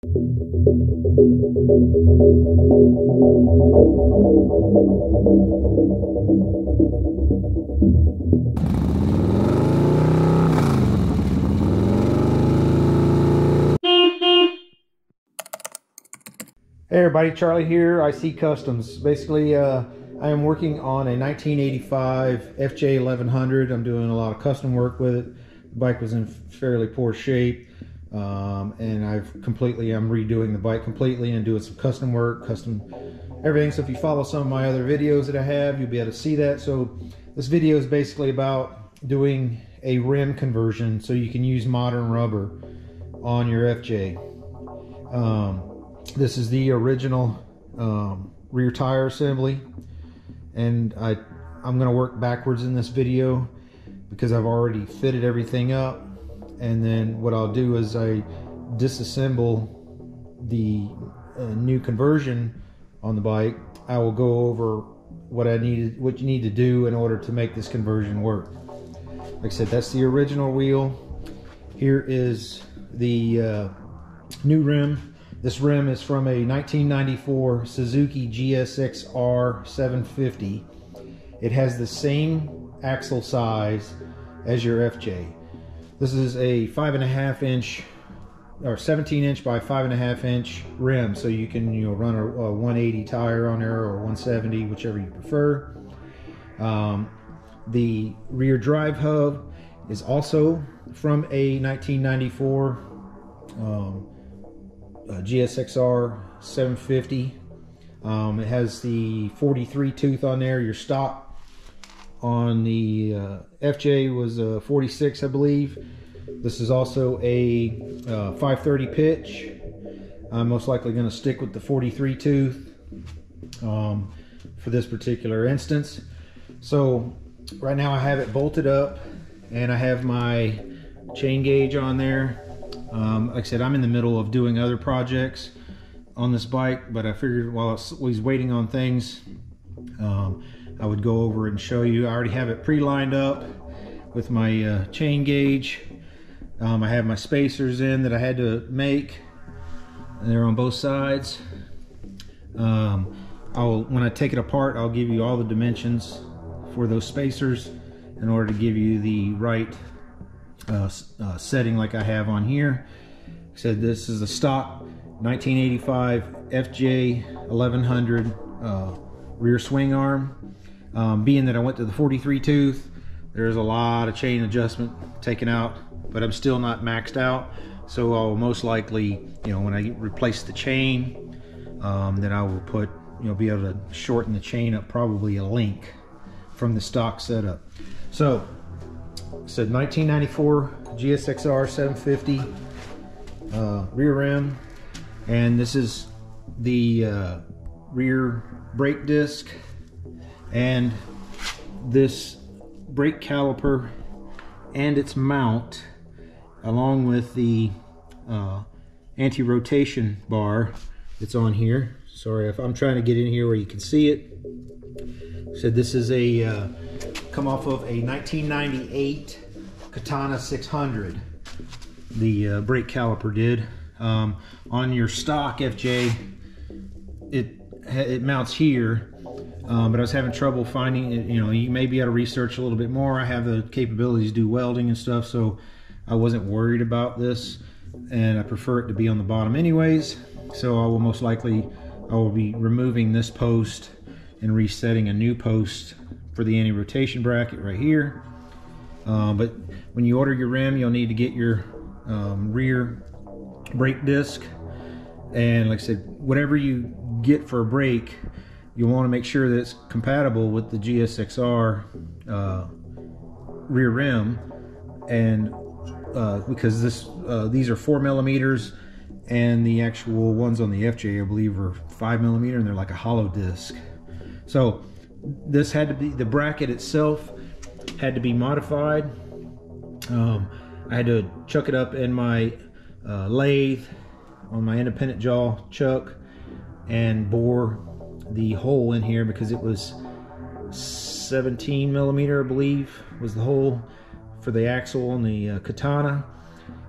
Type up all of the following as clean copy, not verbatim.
Hey everybody, Charlie here, IC Customs. Basically, I am working on a 1985 FJ 1100. I'm doing a lot of custom work with it. The bike was in fairly poor shape, and I'm redoing the bike completely and doing some custom work, custom everything. So if you follow some of my other videos that I have, you'll be able to see that. So this video is basically about doing a rim conversion so you can use modern rubber on your FJ. This is the original rear tire assembly, and I'm going to work backwards in this video because I've already fitted everything up. And then what I'll do is I disassemble the new conversion on the bike. I will go over what you need to do in order to make this conversion work. Like I said, that's the original wheel. Here is the new rim. This rim is from a 1994 Suzuki GSX-R 750. It has the same axle size as your FJ. This is a 5.5 inch or 17 inch by 5.5 inch rim, so you can run a 180 tire on there or 170, whichever you prefer. The rear drive hub is also from a 1994 GSX-R 750. It has the 43 tooth on there. Your stock on the FJ was a 46, I believe. This is also a 530 pitch. I'm most likely going to stick with the 43 tooth for this particular instance. So right now I have it bolted up, and I have my chain gauge on there. Like I said, I'm in the middle of doing other projects on this bike, but I figured while I was waiting on things, I would go over and show you. I already have it pre-lined up with my chain gauge. I have my spacers in that I had to make, and they're on both sides. When I take it apart, I'll give you all the dimensions for those spacers in order to give you the right setting like I have on here. So this is the stock 1985 FJ 1100 rear swing arm. Being that I went to the 43 tooth, there's a lot of chain adjustment taken out, but I'm still not maxed out. So I'll most likely, when I replace the chain, then I will put, be able to shorten the chain up probably a link from the stock setup. So 1994 GSX-R 750 rear rim, and this is the rear brake disc, and this brake caliper and its mount, along with the anti-rotation bar that's on here. Sorry if I'm trying to get in here where you can see it. So this is a come off of a 1998 Katana 600. The brake caliper did. On your stock FJ, it mounts here, but I was having trouble finding it. You may be able to research a little bit more. I have the capabilities to do welding and stuff, so I wasn't worried about this, and I prefer it to be on the bottom anyways. So I will be removing this post and resetting a new post for the anti-rotation bracket right here. But when you order your rim, you'll need to get your rear brake disc, and like I said, whatever you get for a brake, you'll want to make sure that it's compatible with the GSX-R rear rim, and because these are 4 millimeters, and the actual ones on the FJ I believe are 5 millimeter, and they're like a hollow disc. So this had to be, the bracket itself had to be modified. I had to chuck it up in my lathe on my independent jaw chuck and bore the hole in here, because it was 17 millimeter I believe was the hole for the axle on the Katana,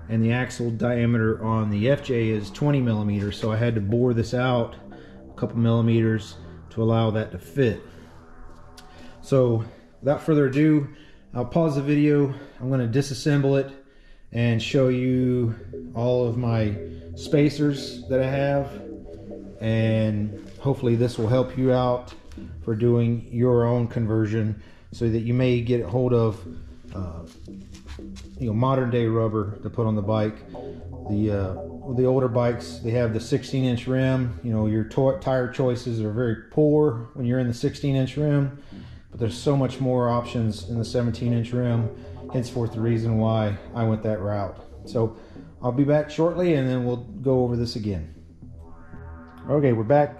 and the axle diameter on the FJ is 20 millimeters, so I had to bore this out a couple millimeters to allow that to fit. So without further ado, I'll pause the video. I'm going to disassemble it and show you all of my spacers that I have, and hopefully this will help you out for doing your own conversion, so that you may get a hold of modern day rubber to put on the bike. The older bikes, they have the 16-inch rim. Your tire choices are very poor when you're in the 16-inch rim, but there's so much more options in the 17-inch rim, henceforth the reason why I went that route. So I'll be back shortly and then we'll go over this again. Okay, we're back.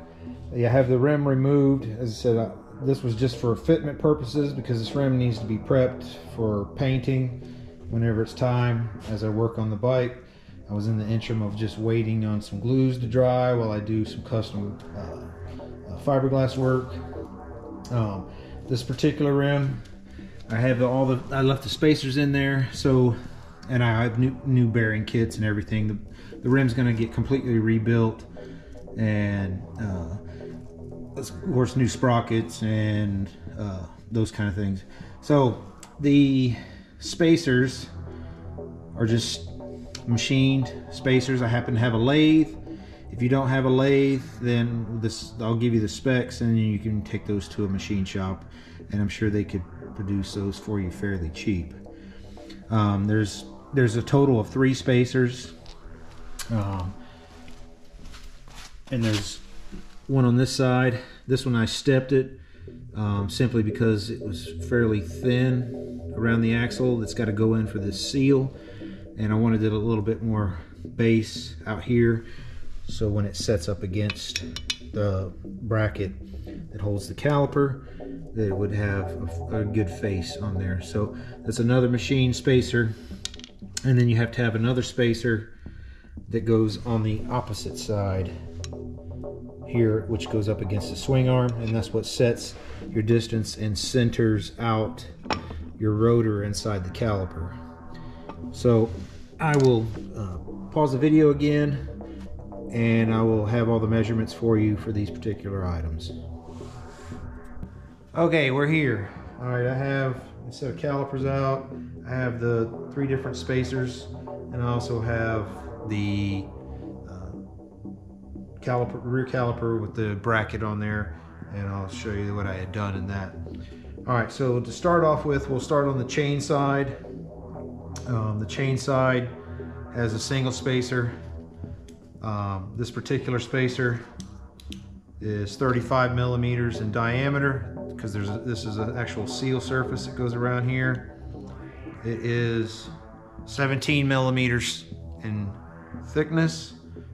I have the rim removed. As I said, this was just for fitment purposes, because this rim needs to be prepped for painting whenever it's time. As I work on the bike, I was in the interim of just waiting on some glues to dry while I do some custom fiberglass work. This particular rim, I left the spacers in there, and I have new bearing kits and everything. The rim's going to get completely rebuilt, and of course new sprockets and those kind of things. So the spacers are just machined spacers. I happen to have a lathe. If you don't have a lathe, then I'll give you the specs, and you can take those to a machine shop, and I'm sure they could produce those for you fairly cheap. There's a total of 3 spacers, and there's one on this side. This one I stepped it simply because it was fairly thin around the axle. It's got to go in for this seal, and I wanted it a little bit more base out here, so when it sets up against the bracket that holds the caliper, that it would have a good face on there. So that's another machine spacer, and then you have to have another spacer that goes on the opposite side here, which goes up against the swing arm, and that's what sets your distance and centers out your rotor inside the caliper. So I will pause the video again, and I will have all the measurements for you for these particular items. Okay, we're here. All right, I have a set of calipers out. I have the 3 different spacers, and I also have the rear caliper with the bracket on there, and I'll show you what I had done in that. All right, so to start off with, we'll start on the chain side. The chain side has a single spacer. This particular spacer is 35 millimeters in diameter, because this is an actual seal surface that goes around here. It is 17 millimeters in thickness,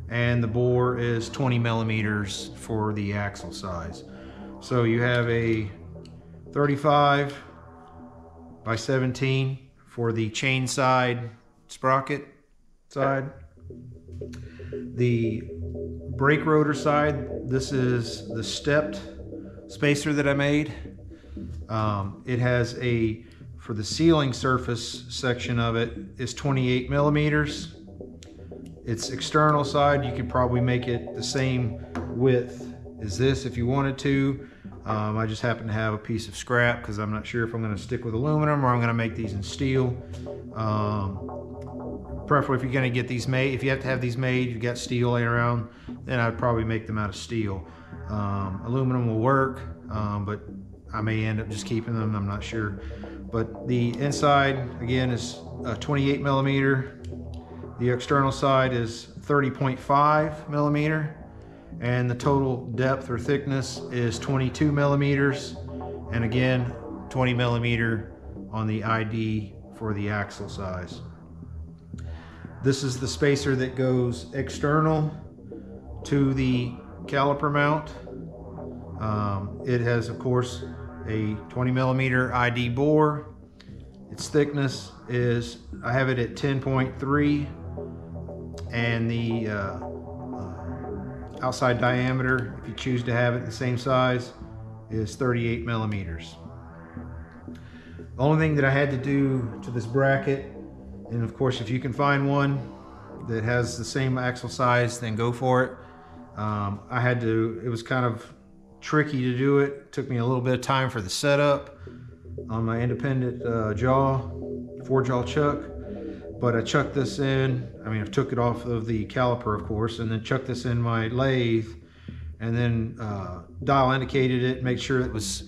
and the bore is 20 millimeters for the axle size. So you have a 35 by 17 for the chain side sprocket side. The brake rotor side, this is the stepped spacer that I made. It has for the sealing surface section of it is 28 millimeters. Its external side, you could probably make it the same width as this if you wanted to. I just happen to have a piece of scrap because I'm not sure if I'm going to stick with aluminum or I'm going to make these in steel. Preferably if you're going to get these made, if you have to have these made, you've got steel laying around, then I'd probably make them out of steel. Aluminum will work, but I may end up just keeping them, I'm not sure. But the inside, again, is 28 millimeter. The external side is 30.5 millimeter. And the total depth or thickness is 22 millimeters. And again, 20 millimeter on the ID for the axle size. This is the spacer that goes external to the caliper mount. It has, of course, a 20 millimeter ID bore. Its thickness is, I have it at 10.3, and the outside diameter, if you choose to have it the same size, is 38 millimeters. The only thing that I had to do to this bracket And of course, if you can find one that has the same axle size, then go for it. It was kind of tricky to do it. It took me a little bit of time for the setup on my independent jaw, 4-jaw chuck. But I chucked this in, I took it off of the caliper, of course, and then chucked this in my lathe, and then dial indicated it, make sure it was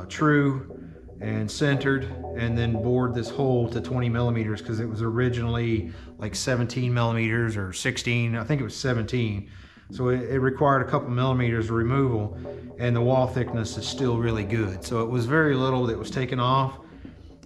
true and centered, and then bored this hole to 20 millimeters because it was originally like 17 millimeters or 16, I think it was 17. So it required a couple millimeters of removal, and the wall thickness is still really good. So it was very little that was taken off.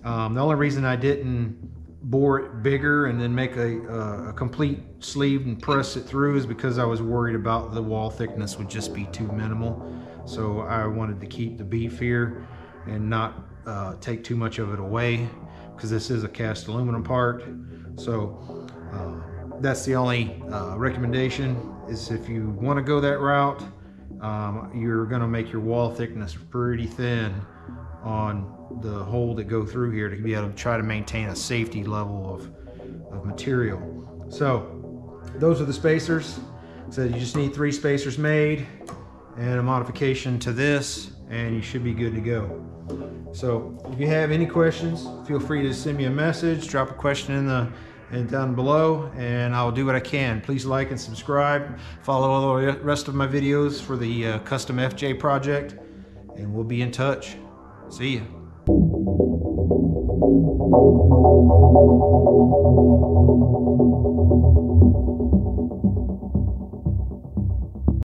The only reason I didn't bore it bigger and then make a complete sleeve and press it through is because I was worried about the wall thickness would just be too minimal. So I wanted to keep the beef here and not take too much of it away, because this is a cast aluminum part. So that's the only recommendation, is if you want to go that route, you're going to make your wall thickness pretty thin on the hole that go through here to be able to try to maintain a safety level of material. So those are the spacers. So you just need 3 spacers made and a modification to this, and you should be good to go. So if you have any questions, feel free to send me a message, drop a question down below, and I'll do what I can. Please like and subscribe. Follow all the rest of my videos for the custom FJ project, and we'll be in touch. See ya.